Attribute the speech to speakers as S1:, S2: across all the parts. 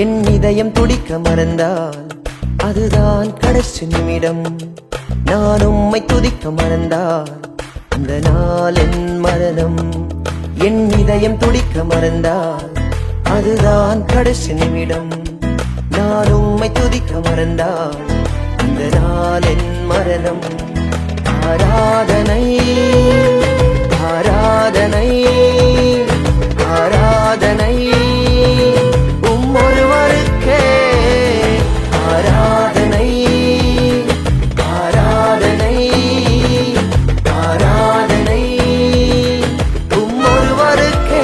S1: என் இதயம் துடிக்க மறந்தால் அதுதான் கடைசி நிமிடம். நான் உம்மை துதிக்க மறந்தால் அந்த நாள் என் மரணம். என் இதயம் துடிக்க மறந்தால் அதுதான் கடைசி நிமிடம். நான் உம்மை துதிக்க மறந்தால் அந்த நாள் என் மரணம். ஆராதனை ஆராதனை ஆராதனை ஒருவருக்கே ஆராதனை ஆராதனை ஆராதனை ஒருவருக்கே.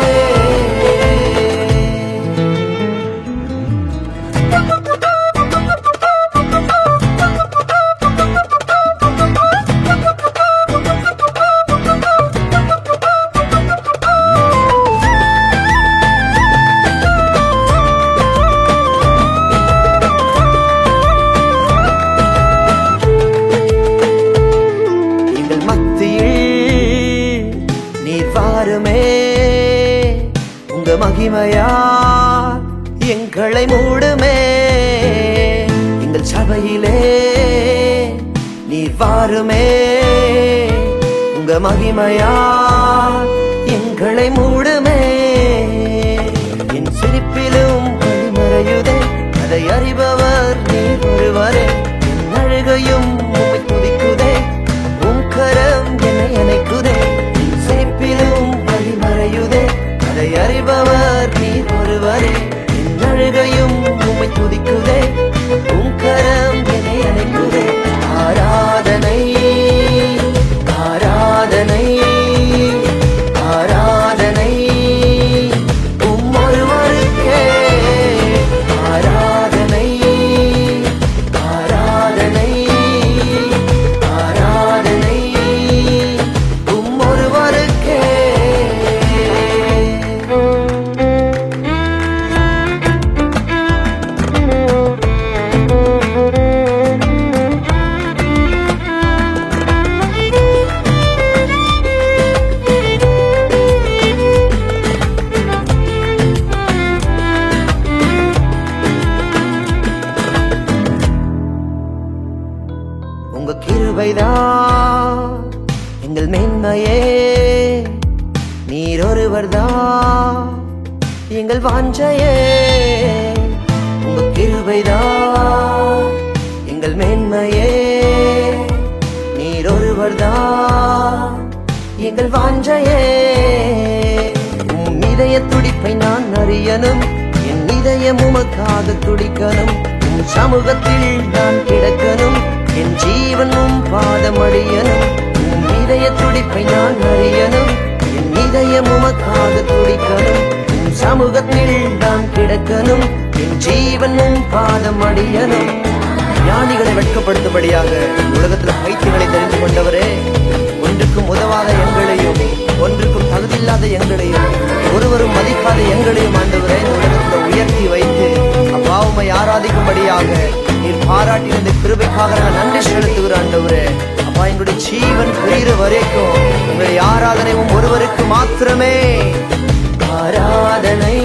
S1: உங்க மகிமையால் எங்களை மூடுமே. எங்கள் சபையிலே நீர் வாருமே. உங்க மகிமையால் எங்களை மூடுமே. என் சிரிப்பிலும் வழிமறையுதே அதை அறிபவர் நீர் ஒருவரே. என் அழுகையும் உம்மை துதிக்குதே. உம் கரம் என்னை அணைக்குதே. என் சிரிப்பிலும் வழிமறையுதே அதை அறிபவர் நீர் ஒருவரே. என் அழுகையும் உம்மை துதிக்குதே. உம் கரம் என்னை அணைக்குதே. ஆராதனை ஆராதனை ஆராதனை ஒருவருக்கே. ஆராதனை ஆராதனை ஆராதனை ஒருவருக்கே. உங்க கிருபைதான் எங்கள் மேன்மையே. நீர் ஒருவர்தான் எங்கள் வாஞ்சையே. உங்க கிருபைதான் எங்கள் மேன்மையே. நீர் ஒருவர்தான் எங்கள் வாஞ்சையே. உம் இதய துடிப்பை நான் அறியணும். என் இதயம் உமக்காக துடிக்கணும். உம் சமூகத்தில் நான் கிடக்கணும். என் ஜீவனும் பாதமடியனும். உன் இதய துடிப்பை நான் அறியணும். என் இதயம் உமக்காக துடிக்கணும். உன் சமூகத்தில் நான் கிடக்கணும். என் ஜீவனும் பாதமடியனும். ஞானிகளை வெட்கப்படுத்தும்படியாக உலகத்தில் பைத்தியங்களை தெரிந்து கொண்டவரே, ஒன்றுக்கும் உதவாத எங்களையும் ஒன்றுக்கும் தகுதியில்லாத எங்களையும் ஒருவரும் மதிக்காத எங்களையும் ஆண்டவரே இந்த உலகத்தில் உயர்த்தி வைத்து அப்பாவுமை ஆராதிக்கும்படியாக நீர் பாராட்டின இந்த கிருபைக்காக நான் நன்றி செலுத்துகிற ஆண்டவரே. அப்பா, எங்களுடைய ஜீவன் பிரிகிற வரைக்கும் உங்களுடைய ஆராதனை ஒருவருக்கு மாத்திரமே. ஆராதனை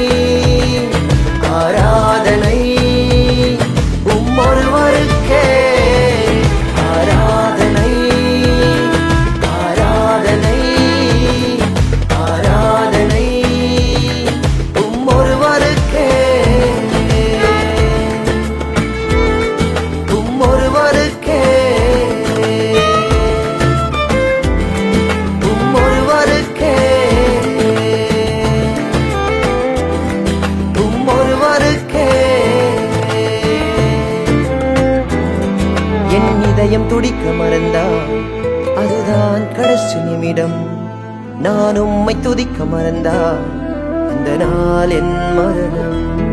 S1: துடிக்க மறந்தால் அதுதான் கடைசி நிமிடம். நான் உம்மை துதிக்க மறந்தால் அந்த நாள் என் மரணம்.